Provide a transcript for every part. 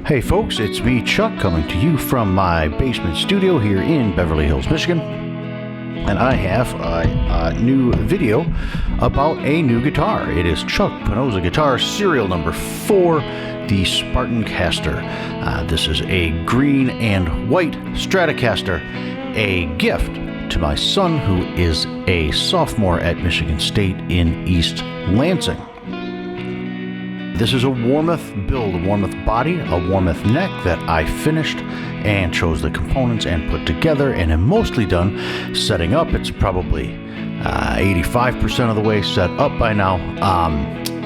Hey folks, it's me, Chuck, coming to you from my basement studio here in Beverly Hills, Michigan. And I have a new video about a new guitar. It is Chuck Pinoza Guitar serial number 4, the Spartancaster. This is a green and white Stratocaster, a gift to my son who is a sophomore at Michigan State in East Lansing. This is a Warmoth build, a Warmoth body, a Warmoth neck that I finished and chose the components and put together and am mostly done setting up. It's probably 85% of the way set up by now,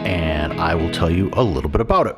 and I will tell you a little bit about it.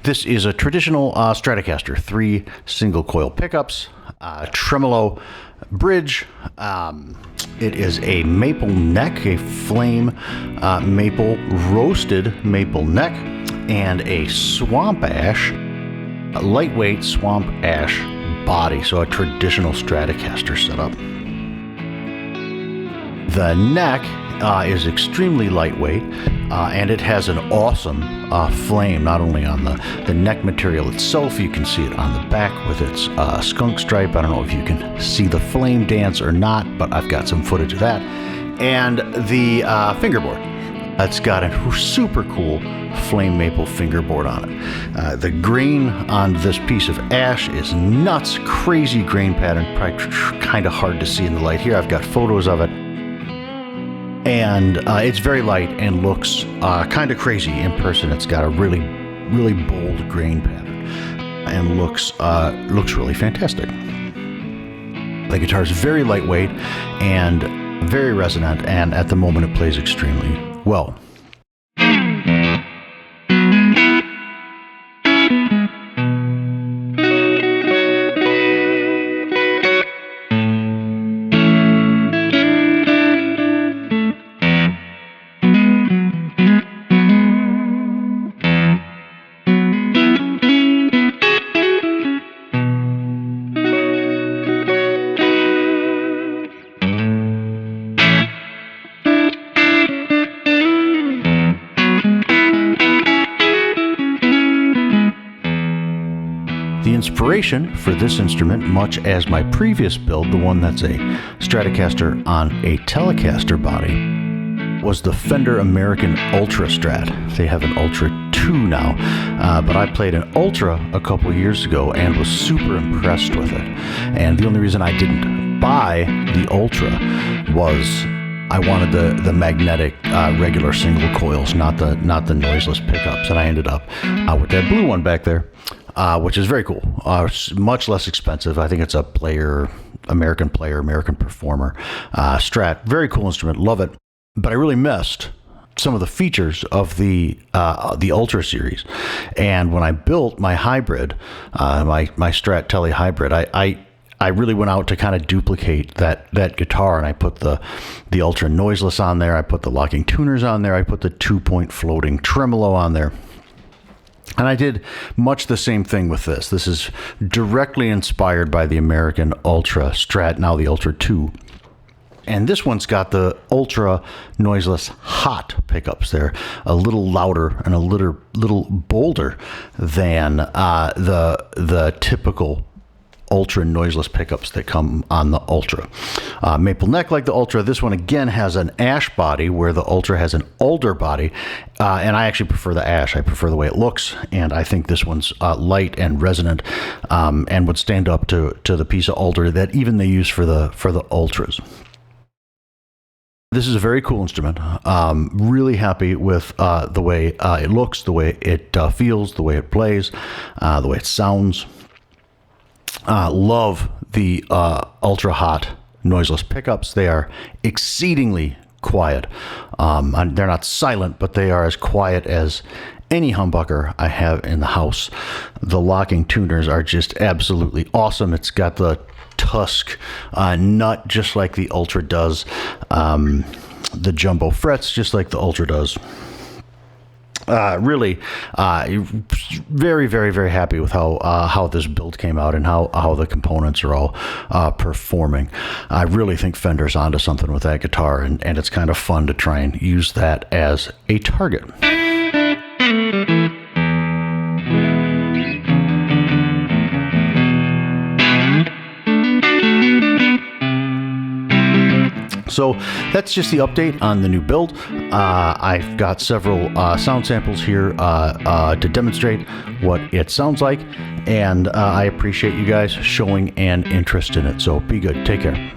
This is a traditional Stratocaster, 3 single coil pickups, tremolo bridge. It is a maple neck, a flame maple, roasted maple neck, and a swamp ash, a lightweight swamp ash body, so a traditional Stratocaster setup. The neck is extremely lightweight, and it has an awesome flame, not only on the neck material itself, you can see it on the back with its skunk stripe. I don't know if you can see the flame dance or not, but I've got some footage of that. And the fingerboard. It's got a super cool flame maple fingerboard on it. The grain on this piece of ash is nuts, crazy grain pattern, probably kind of hard to see in the light here. I've got photos of it. And it's very light and looks kind of crazy in person. It's got a really bold grain pattern and looks really fantastic. The guitar is very lightweight and very resonant, and at the moment it plays extremely well. The inspiration for this instrument, much as my previous build, the one that's a Stratocaster on a Telecaster body, was the Fender American Ultra Strat. They have an Ultra 2 now, but I played an Ultra a couple years ago and was super impressed with it. And the only reason I didn't buy the Ultra was I wanted the magnetic regular single coils, not the noiseless pickups, and I ended up with that blue one back there. Which is very cool. Much less expensive. I think it's a American performer Strat. Very cool instrument. Love it. But I really missed some of the features of the Ultra series. And when I built my hybrid, my Strat Tele hybrid, I really went out to kind of duplicate that guitar, and I put the Ultra noiseless on there. I put the locking tuners on there. I put the 2-point floating tremolo on there. And I did much the same thing with this. This is directly inspired by the American Ultra Strat, now the Ultra 2. And this one's got the Ultra noiseless hot pickups. They're a little louder and a little bolder than the typical Ultra noiseless pickups that come on the Ultra. Maple neck like the Ultra. This one again has an ash body where the Ultra has an alder body, and I actually prefer the ash. I prefer the way it looks, and I think this one's light and resonant, and would stand up to the piece of alder that even they use for the Ultras. This is a very cool instrument. Really happy with the way it looks, the way it feels, the way it plays, the way it sounds. Love the ultra hot noiseless pickups. They are exceedingly quiet. They're not silent, but they are as quiet as any humbucker I have in the house. The locking tuners are just absolutely awesome. It's got the tusk nut just like the Ultra does. The jumbo frets just like the Ultra does. Really, very, very, very happy with how this build came out and how the components are all performing. I really think Fender's onto something with that guitar, and it's kind of fun to try and use that as a target. So that's just the update on the new build. I've got several sound samples here to demonstrate what it sounds like, and I appreciate you guys showing an interest in it. So be good. Take care.